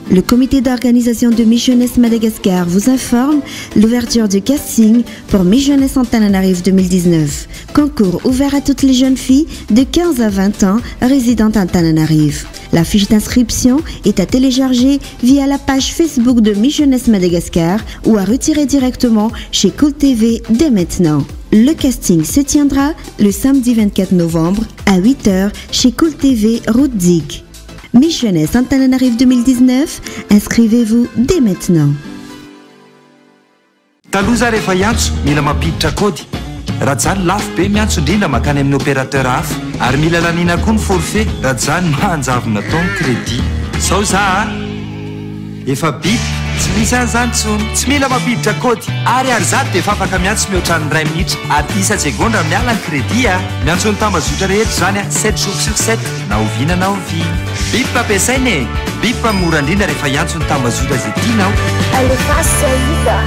Le comité d'organisation de Miss Jeunesse Madagascar vous informe l'ouverture du casting pour Miss Jeunesse Antananarivo 2019. Concours ouvert à toutes les jeunes filles de 15 à 20 ans résidant à Antananarivo. La fiche d'inscription est à télécharger via la page Facebook de Miss Jeunesse Madagascar ou à retirer directement chez Cool TV dès maintenant. Le casting se tiendra le samedi 24 novembre à 8h chez Cool TV Route Zig. Miss Jeunesse Antananarivo 2019, inscrivez-vous dès maintenant. Taloza rehefa hiantso mila mampiditra kody. Raha zany lafo be miantso indrindra makany amin'ny opérateur hafa ary mila laniana koa ny forfait raha zany manjavona tao ny crédit. Sao za efa bip tsy misy an'izany tsony tsy mila mampiditra kody ary zato dia efa afaka miantso mihoatra ny 2 minitra ary isa segondra miala ny crédit a. Miantso ny tambazotra rehetra zany 7 jours sur 7 na oviana na ovina. Bip ampiasaina e. Bip mora indrindra rehefa hiantso ny tambazotra izay tianao. Alefa sahiva.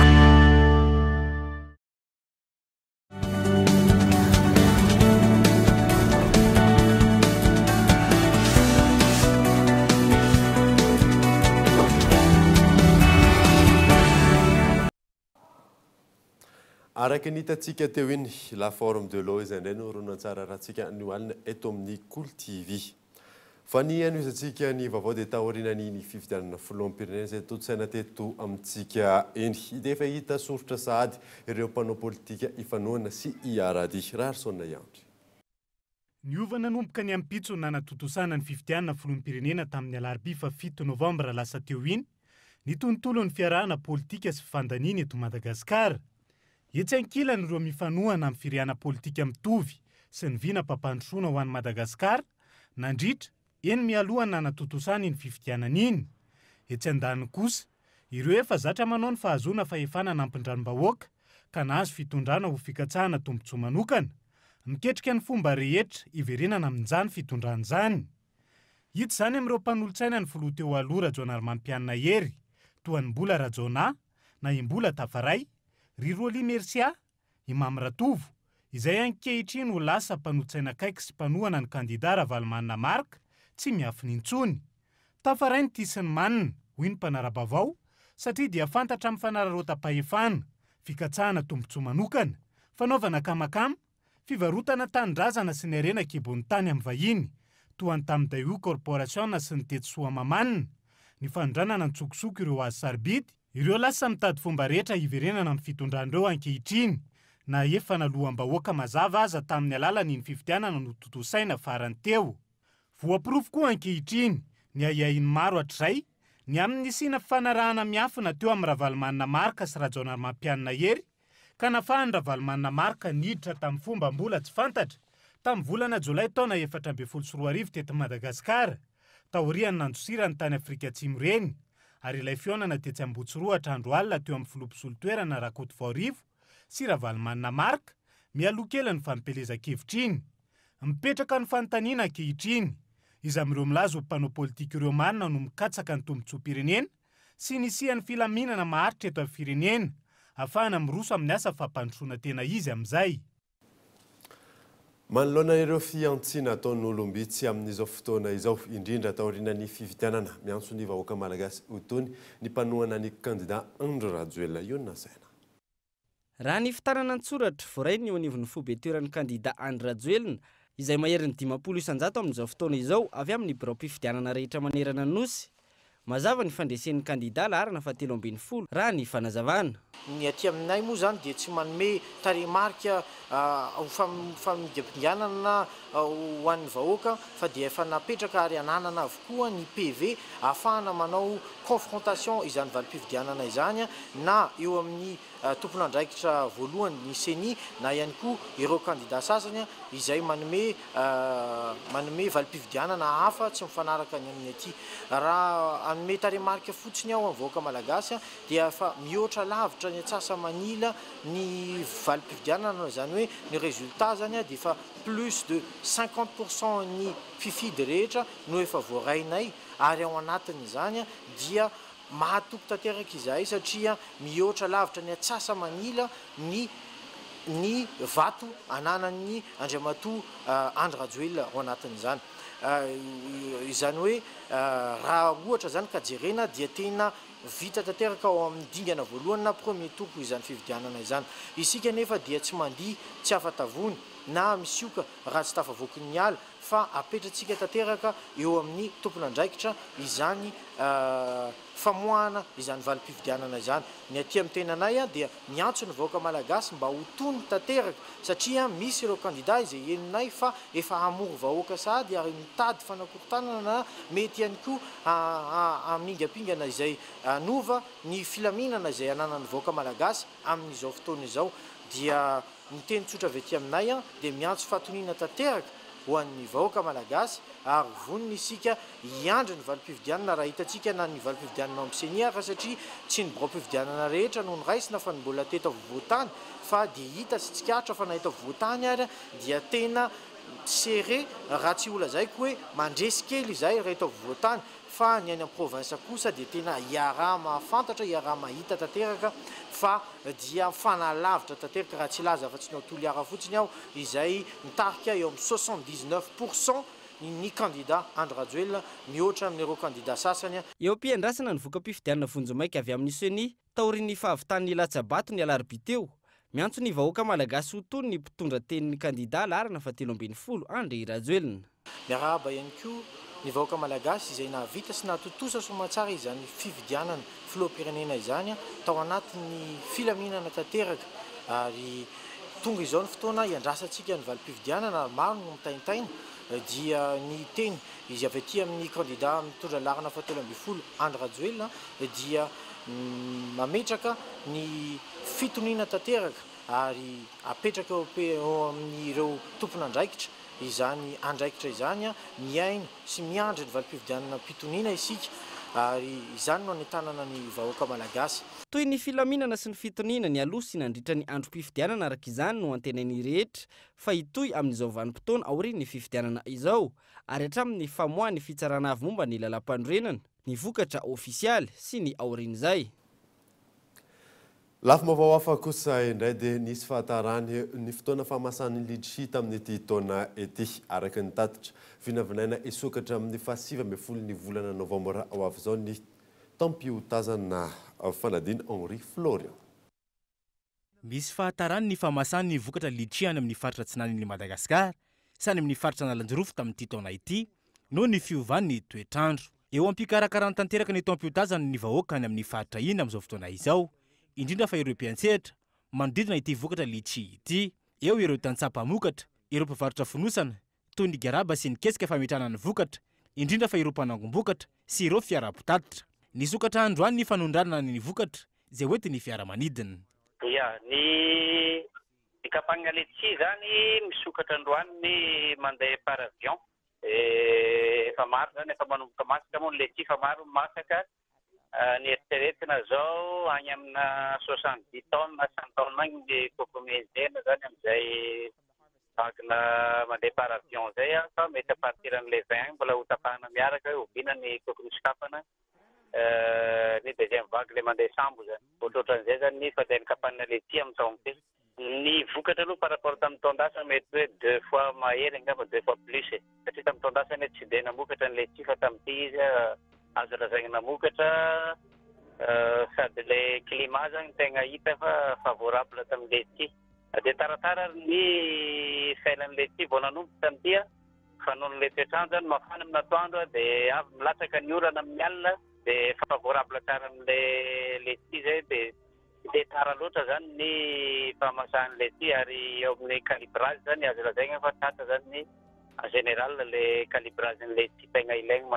Araka nitantsika teo iny la forme de l'eau izay indray no ronan-tsara rahantsika ny oalina eto amin'ny Cool TV. Fa ny anoisantsika ny vaovao dia tahorinany ny fifidianana filoham-pirenena izay toto-tsaina teto amintsika eny. Dia efa hita soritra sahady ireo mpanao politika ifanohana sy hiarady. Raharysona Iandry. Niova nanomboka ny ampitso nanatotosana ny fifidianana filoham-pirenena tamin'ny alarobia fa 7 novambra lasa teo iny, ny tontolo ny fiarahana politika sy fifandaniana eto Madagasikara. Etsy ankilany ireo mifanohana amin'ny firiana politika mitovy sy ny vina pampandrosoana ho an'ny Madagasikara, nandritra eny mialohana nanatotosana iny fifidianana iny. Etsy andaniny kosa, ireo efa zatra manao ny fahazoana fahefana nampindranom-bahoaka ka nahazo fitondrana ho fikatsahana tombotsoa manokana, miketrika ny fomba rehetra iverenana amin'izany fitondrana izany. Hita izany amin'ireo mpanolontsaina ny filoha teo aloha Rajaonarmampianina Hery, toa ny Mbola Rajona na Imbola Tafaray, Ry Roly Mersia, Imam Ratovo, izay ankehitriny ho lasa mpanolontsaina akaiky sy mpanohana ny kandida Ravalomanana Mark, tsy miafiny intsony. Tafaray ny tisiny manina, hoy ny mpanarabavao, satria dia fantatra amin'ny fanararaotam-pahefana, fikatsahana tombotsoa manokana, fanaovana kamakama, fivarotana tanindrazana sy ny arena kibon'ny tany amin'ny vahiny, toa ny tamin'ny Daewoo Corporation sy ny Tetsoa Mamanina, ny fandranana ny tsokosoko ireo azy sarobidy, ireo lasa mitady fomba rehetra iverenana amin'ny fitondrandreo ankehitriny, na efa naloham-bahoaka mazava aza tamin'ny alalany ny fifidianana no totosaina farany teo. Voapirofo koa ankehitriny, ny ahiahiny maro hatrizay, ny amin'ny sina fanarahana miafina teo amin'ny Ravalomanana Marka sy Rajaonarmampianina Hery, ka nafahany Ravalomanana Marka niditra tamin'ny fomba mbola tsy fantatra, tamin'ny volana Jolay taona 2024 teto Madagasikara, taorian'ny nandosirany tany Afrika Atsimo reny, ary ilay fionana tetsy Ambotsiroa andro alina teo amin'ny filoposolo-toerana Rakotovarivo sy Ravalomanana Marka mialoha ny fampelezan-kevitriny. Mipetraka ny fanontaniana ankehitriny, izy amin'ireo milaza ho mpanao politika ireo manina no mikatsaka ny tombotsoa-pirenena sy nisian'ny filaminana maharitra eto amin'ny firenena, ahafahana miroso amin'ny asa fampandrosoana tena izy amin'izay. Manoloana ireo fiantsina ataon'olombitsy amin'izao fotoana izao, indrindra taorian'ny fifidianana miantso ny vahoaka malagasy ho tony ny mpanohana ny kandida Andry Rajoelina. Io nasaina. Raha ny fitarana an-tsoratra voaray ny eo anivon'ny fobe-toeran'ny kandida Andry Rajoelina, izay maherin'ny 500 isan-jato amin'izao fotoana izao avy amin'ny birao mpifidianana rehetra manerana ny nosy. Mazava ny fandresen'ny kandida laharana fa 340 raha ny fanazavana. Ny aty aminay moa zany dia tsy manome taremarika ho famidimpidianana ho an'ny vahoaka, fa dia efa napetraka ary ananana avokoa ny PV ahafahana manao confrontation izany valim-pifidianana izany na eo amin'ny tompon'andraikitra voalohany ny CENI na ihany koa ireo kandida sasany izay manome valim-pifidianana hafa tsy mifanaraka ny amin'ny aty. Raha anome taremarika fotsiny ao amin'ny vahoaka malagasy dia efa mihoatra lavitra ny Antsasamanila ny valim-pifidianana, zany hoe ny résultat zany dia efa plus de 50% ny fifidy rehetra no efa voarainay, ary ao anatin'izany dia mahatoky tanteraka izahay satria mihoatra lavitra ny Antsasamanila ny vato ananan'ny Andriamatoa Andry Rajoelina ao anatin'izany. Izany hoe raha ohatra zany ka jerena dia tena vita tanteraka ao amin'ny dingana voalohany na premier tour izany fifidianana izany. Isika nefa dia tsy mandihy tsy afatavony na misioka raha tsy tafavoaky ny ala, fa apetratsika tanteraka eo amin'ny tompon'andraikitra izany famoahana izany valim-pifidianana izany. Ny aty amin'ny tenanay dia miantso ny vahoaka malagasy mba ho tony tanteraka, satria misy ireo kandida izay heninay fa efa hamory vahoaka sahady ary mitady fanakorontanana na mety ihany koa amingapingana izay anova ny filaminana izay ananan'ny vahoaka malagasy amin'izao fotoana izao. Dia ny teny tsotra avy aty aminay dia miantso fatonina tanteraka ho an'ny vahoaka malagasy ary vonona isika hiandry ny valim-pifidianana raha hitantsika na ny valim-pifidianana amin'ny CENI fa satria tsy ny birao-pifidianana rehetra no niraisina fa ny mbola teto voatany, fa dia hita sy tsikatra fa na eto voatany ary dia tena serré raha tsy ola zay koa hoe mandresy kely izay reheto voatany, fa ny any amin'ny province kosa dia tena hiaraha mahafantatra, hiaraha mahita tanteraka fa dia fanalavitra tanteraka raha tsy laza fa tsy nao toliara fotsiny aho izay mitarika eo amin'ny 79% ny kandida Andry Rajoelina mihoatra amin'ireo kandida sasany. Eo am-piandrasana ny voka-pifidianana vonjomaika avy amin'ny CENI taorian'ny fahavitan'ny Latsabato ny alarobia teo, miantso ny vahoaka malagasy ho tony ny mpitondra tenin'ny kandida larana fa 320 André Rajoelina. Miarahaba ihany koa ny vahoaka malagasy izay nahavita sy nahatotosa somatsara izany fividianana filoham-pirenena izany tao anatin'ny filaminana tanteraka ary tonga izao ny fotoana iandrasantsika ny valim-pividianana maro no mitaintaina dia ny teny izy avy aty amin'ny kandida mitondra larana fa 320 André Rajoelina dia mametraka ny fitoniana tanteraka ary apetraka eo amin'ireo tompon'andraikitra izany andraikitra izany miaina sy miandry ny valim-pividianana mpitoniana isika ary izany no anitanana ny vahoaka malagasy. Toy ny filaminana sy ny fitoniana ny aloha sy nandritra ny androm-pifidianana araka izany no antenainy rehetra fa itoy amin'izao vanim-potoana aorian'ny fifidianana izao ary hatramin'ny famoahany fitsarana avy momba ny lalam-panorenana ny vokatra ofisialy sy ny aorian'izay. Lafo mavao hafa kosa indray dia nisy fahatarany ny fotoana fahamasan'ny leadership amin'ity taona ety araka ny tatitra vinavinaina isokatra amin'ny 7 ny volana novambra ao avy izao ny tampio-tazana fanadina Henri Florian. Misy fahatarany ny fahamasan'ny vokatra leadership amin'ny faritra atsinan'ny Madagasikara sany amin'ny faritra Analanjorofo tamin'ity taona ity no ny fiovan'ny toetrandro. Eo am-pikarakarany tanteraka ny tampio-tazana ny vahoaka any amin'ny faritra iny amin'izao fotoana izao. Indrindra fa ireo mpiantsehatra manodidina ity vokatra leadership ity. Eo ireo tantsapa mokatra, ireo mpivarotra fonosana, toy ny garaba sy ny kesika fametrahana ny vokatra, indrindra fa ireo mpanangom-bokatra sy ireo fiara-pitatitra. Nisokatra androany ny fanondranana ny vokatra izay hoenty ny fiaramanidina. Ny kapagna leadership zany misokatra androany ny mandeha par avion. Efa maro zany efa manomboka masaka moa ny leadership fa maro masaka. Ny eritreretina zao any amina 70 tonnes na 100 tonnes magny ny kokomezena zany amizay agna mandeha par avion zay fa mety apartir an'le 20 mbola ho tapahana miaraka hoe obina ny kokomiskapana ny deuxième vague le mandeha sambo zany ohatrohatran'izay zany ny fandeha ny kapana leadership amin'ny taona ty. Ny vokatra aloha par rapport tamin'ny taondasa mety hoe 2 fois mahery angamba 2 fois plus satria tamin'ny taondasa mety tsy de namokatra ny leadership fa tamin'ity izy azo lazaigna namokatra sady le climat zany tegna hita fa favorable tamin'ny leadership. De taratara ny fiainan'ny leadership vao nanomboka tamin'ity fa noho le toetrandro zany mafana amin'ny atoandro de avy milatsaka ny orana amin'ny alina de favorable tsara amin'le leadership zay de tara loatra zany ny fahamasahan'ny leadership ary eo amin'ny calibrage zany azo lazaigna fa tata zany ny en général le calibrage ny leadership tegna ilaigna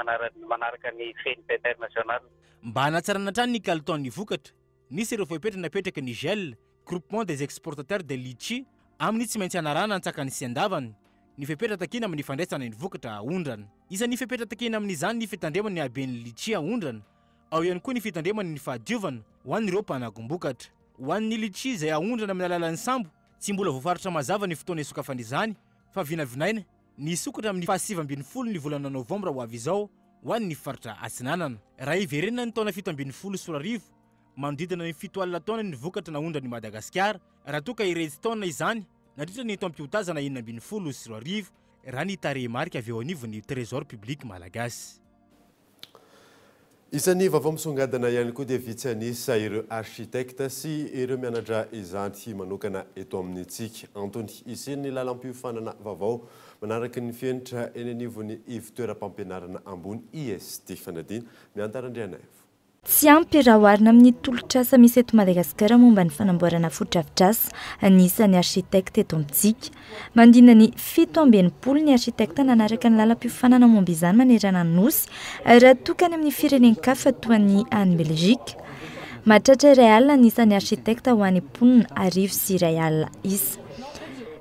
manaraka ny fenitra international. Mba hanatsarana hatrany ny kalitaon'ny vokatra, nisy ireo napetraka ny GEL, groupement des exportateurs de litchi, amin'ny tsy maintsy anarana antsaka ny siandavany, ny fepetra takina amin'ny fandraisana ny vokatra aondrana. Isan'ny fepetra takina amin'izany ny fitandremany haben'ny litchi aondrana, ao ihany koa ny fitandremany ny fahadiovana ho an'ireo mpanangom-bokatra. Ho an'ny litchi izay aondrana amin'ny alalan'ny sambo, tsy mbola voafaritra mazava ny fotoana isokafana izany, fa vinavinaina ny sokatra amin'ny 7 ny volana novambra ho avy izao ho an'ny faritra atsinanana. Raha iverenina ny taona 7 sy 10 manodidina ny 7 taona ny vokatra naondrany Madagasikara raha toa ka irezy taona izany nandritra ny tampio-tazana 9 sy 10 raha ny tarehimarika avy eo anivon'ny trésor public malagasy. Isan'ny vaovao misongadina ihany koa dia vitsy anisa ireo architecte sy ireo mianatra izany manokana eto amin'itsika. Antony isin'ny lalam-piofanana vaovao manaraka ny fienitra eny anivon'ny ivitoeram-pampianarana ambony IST fanadina miantarandrianaivo. Tsy ampy raha oharina amin'ny tolotrasa misy eto Madagasikara momba ny fanamboarana foto-drafitrasa anisan'ny architecte eto amintsika. Mandina ny 7 ny architecte nanaraka ny lalam-piofanana momba izany manerana ny nosy raha tokany amin'ny firenenkafa toa ny any Belgique. Mahatratra iray alina anisan'ny architecte ho any mponina 10 sy iray alina isa.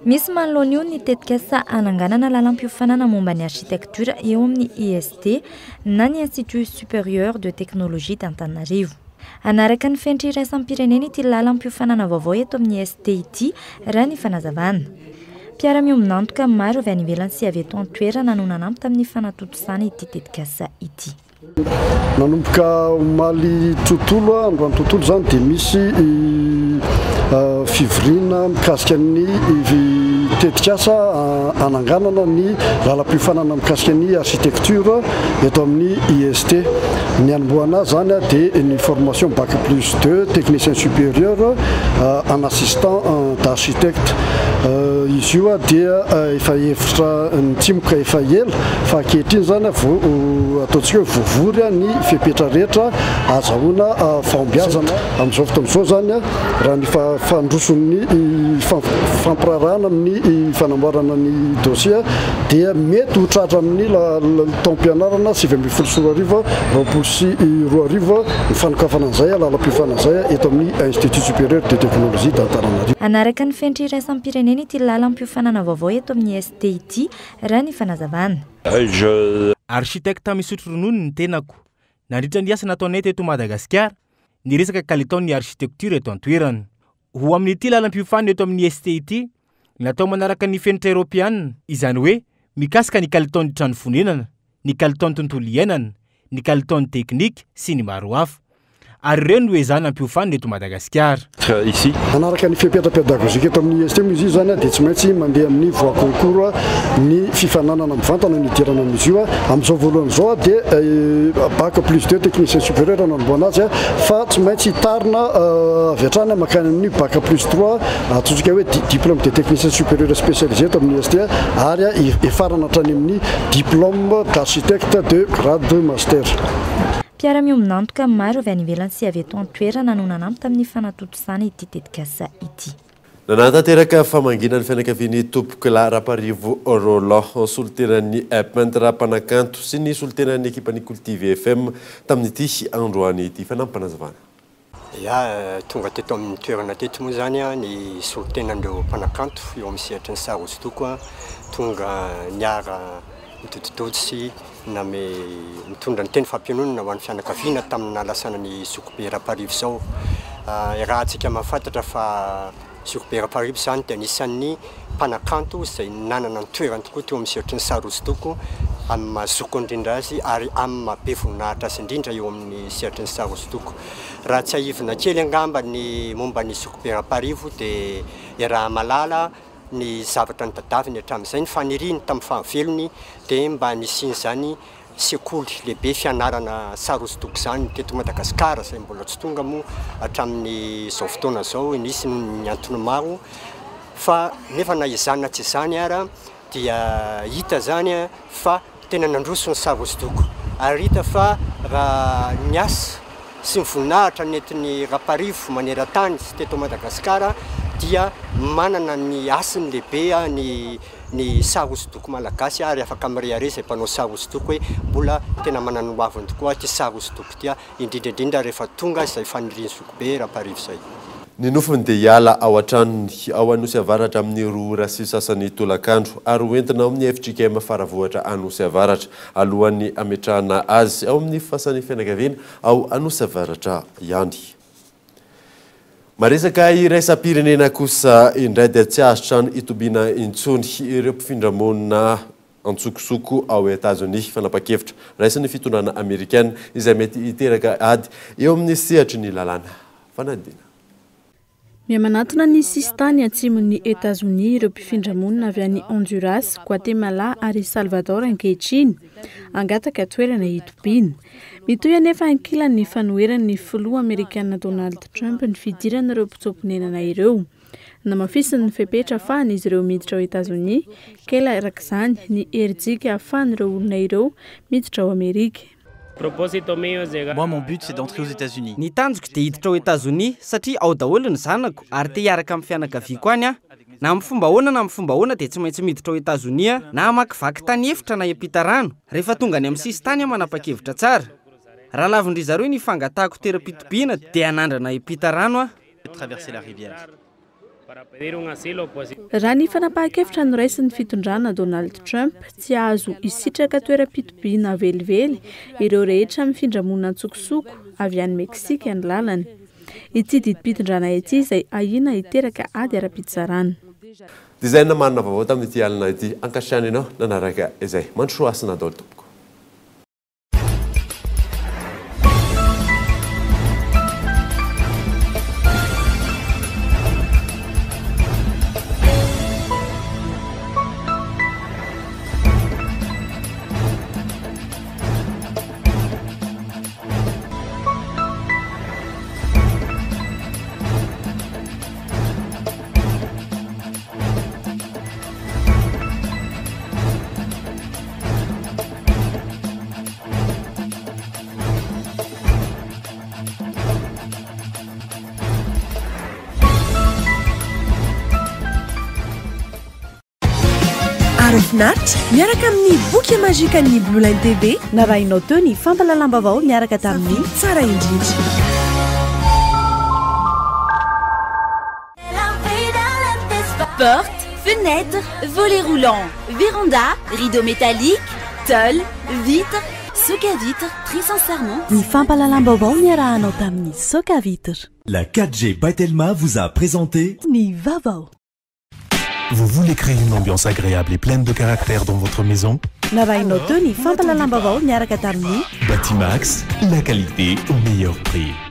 Misy manoloana io ny tetika asa ananganana lalam-piofanana momba ny architecture eo amin'ny IST na ny Institut Supérieur de Technologie d'Antananarivo. Anaraka ny fenitra iraisam-pirenena ity lalam-piofanana vaovao eto amin'ny IST ity raha ny fanazavana. Mpiara-miombonantoka maro avy any ivelany sy avy eto an-toerana no nanampy tamin'ny fanatotosana ity tetika asa ity. Nanomboka omaly tontolo androany tontolo zany dia misy fivorina mikasika ny tetikasa ananganana ny lalam-piofanana mikasika ny architecture eto amin'ny IST. ny anomboana zany dia ny formation bac plus 2 technicien supérieur en assistant d'architecte. Izy io dia efa efitra nitsimoka efa ela fa ankehitriny zany ataontsika hoe vovory ny fepetra rehetra azahoana fambiazana amin'izao fotoan'izao zany raha ny fandroson'ny fampirarahana amin'ny fanamboarana ny dossier dia mety ho tratra amin'ny taom-pianarana 7 roapolo sy roa arivo ny fanokafana an'izay lalam-piofana an'izay eto amin'ny Institut supérieur de technologie d'Antananarivo. Anaraka ny fenitra iraisam-pirenena ity lalam-piofanana vaovao eto amin'ny STIT raha ny fanazavana. Architecte misotro ronono ny tenako. Nandritra ny asa nataonay teto Madagasikara, ny resaka kalitaon'ny architecture eto an-toerana. Ho amin'ity lalam-piofana eto amin'ny STIT, natao manaraka ny fenitra Europiana, izany hoe mikasika ny kalitaon'ny trano fonenana, ny kalitaon'ny tontolo iainana, ny kalitaon'ny teknika sy ny maro hafa. Ary reny no ezana am-piofana eto Madagasikara. Ici. Manaraka ny fipetra pédagogique eto amin'ny STM izy zany dia tsy maintsy mandeha amin'ny voie concours ny fifananana mivantana ny idirana amin'izy io. Amin'izao voalohany zao dia bac plus 2 technicien supérieur nanomboana azy fa tsy maintsy hitarina avy hatrany makany amin'ny bac plus 3 atsotsika hoe diplôme de technicien supérieur spécialisé eto amin'ny ST ary efarana hatrany amin'ny diplôme d'architecte de grade de master. Mpiara-miombonantoka maro avy any ivelany sy avy eto an-toerana no nanampy tamin'ny fanatotosana ity tetikasa ity. Nanantanteraka famanginan'ny fianakavian'ny tompoka Raparivo Roland solotenan'ny peintre Rapanakanto sy ny solotenan'ny ekipan'ny Cultive FM tamin'ity androany ity fanampanazavana. Tonga teto amin'ny toerana teto moa zany ny solotenandreo Mpanakanto eo amin'ny sehatra ny Sary Hosodoko tonga niara mitotototsy na mitondra ny teny fampianonana ho an'ny fianakaviana tamina lasana ny Sokobe Raparivo zao. Raha antsika mahafantatra fa Sokobe Raparivo zany dia anisan'ny Mpanakanto izay nanana ny toerana tokoa teo amin'ny sehatra ny Sary Hosodoko amin'ny mahazoko indrindra azy ary amin'ny mahabe voninahitra azy indrindra eo amin'ny sehatra ny Sary Hosodoko. Raha tsy ahivina kely angamba ny momba ny Sokobe Raparivo dia raha malala ny zavatra ny tadaviny hatramin'izay ny faniriny tamin'ny fahavelony dia mba nisiny zany sekoly lehibe fianarana Sary Hosodoko zany teto Madagasikara izay mbola tsy tonga moa hatramin'ny izao fotoana zao nisy ny antony maro fa nefa na izany na tsy izany ara dia hita zany fa tena nandroso ny Sary Hosodoko ary hita fa raha ny asa sy ny voninahitra nentin'ny Raparivo maneran-tany sy teto Madagasikara dia manana ny asiny lehibe ny Sary Hosodoko malagasy ary afaka mirehare izay mpanao Sary Hosodoko hoe mbola tena manana ny hoaviny tokoa ty Sary Hosodoko ty indrindra rehefa tonga izay faniriany Sokobe Raparivo izay. Ny nofony dia hiala ao an-tranony ao Anosy Avaratra amin'ny roa sy sasany tolakandro ary hoentina ao amin'ny FJKM Faravohatra Anosy Avaratra alohan'ny ametrahana azy ao amin'ny fasan'ny fianakaviana ao Anosy Avaratra ihany. Maresaka iraisam-pirenena kosa indray dia tsy azo trano itobiana intsony ireo mpifindramona antsokosoko ao Etazonia fanapa-kevitra raisin'ny fitondrana Amerikana izay mety hiteraka ady eo amin'ny sehatry ny lalàna. Fanadina. Miamanatona ny sistany atsimon'ny Etazonia ireo mpifindramona avy any Honduras, Guatemala ary Salvador ankehitriny angataka toerana hitobiana. Mitohy anefa ankilan'ny fanoheran'ny filoha Amerikana Donald Trump ny fidirana ireo mpitsoponenana ireo. Namafisin'ny fepetra afahan'izy ireo miditra ao Etazonia, kela arak'izany ny herintsika afahan'ireo olona ireo miditra ao Amerika. Moi, mon but, c'est d'entrer aux États-Unis. Ny tanjoko dia hiditra ao Etazonia satria ao daholo ny zanako ary te hiaraka amin'ny fianakaviako any na amin'ny fomba ahoana dia tsy maintsy miditra ao Etazonia na hamakivaky tany efitra na hiampita rano. Rehefa tonga any amin'ny sistany manapa-kevitra tsara. Raha lavindry zareo ny fangatahako toeram-pitobiana dia hanandrana hiampita rano traverser la rivière. Raha ny fanapahan-kevitra noraisin'ny fitondrana Donald Trump tsy azo hisitraka toeram-pitobiana velively ireo rehetra mifindramona antsokosoko avy any Meksika ny lalany. Ity didim-pitondrana ity izay ahina hiteraka ady ara-pitsarana. Dizaina manana vaovao tamin'ity alina ity ankasitrany ianao nanaraka izay mandrosoa asina daholo tompoko. Arafinaritra miaraka amin'ny boky magique ny Blue Line TV narahinao teo ny fampalalam-bavao miaraka tamin'ny tsara indrindra. Porte, fenêtre, volets roulants, véranda, rideaux métalliques, tôle, vitres, soc à vitres, très sincèrement. Ny fampalalam-bavao miarahanao tamin'ny soc à vitres. La 4G Batelma vous a présenté Ny vavao. Vous voulez créer une ambiance agréable et pleine de caractère dans votre maison? Narahinao teo ny fampalalam-bavao miaraka tamin'ny Batimax, la qualité au meilleur prix.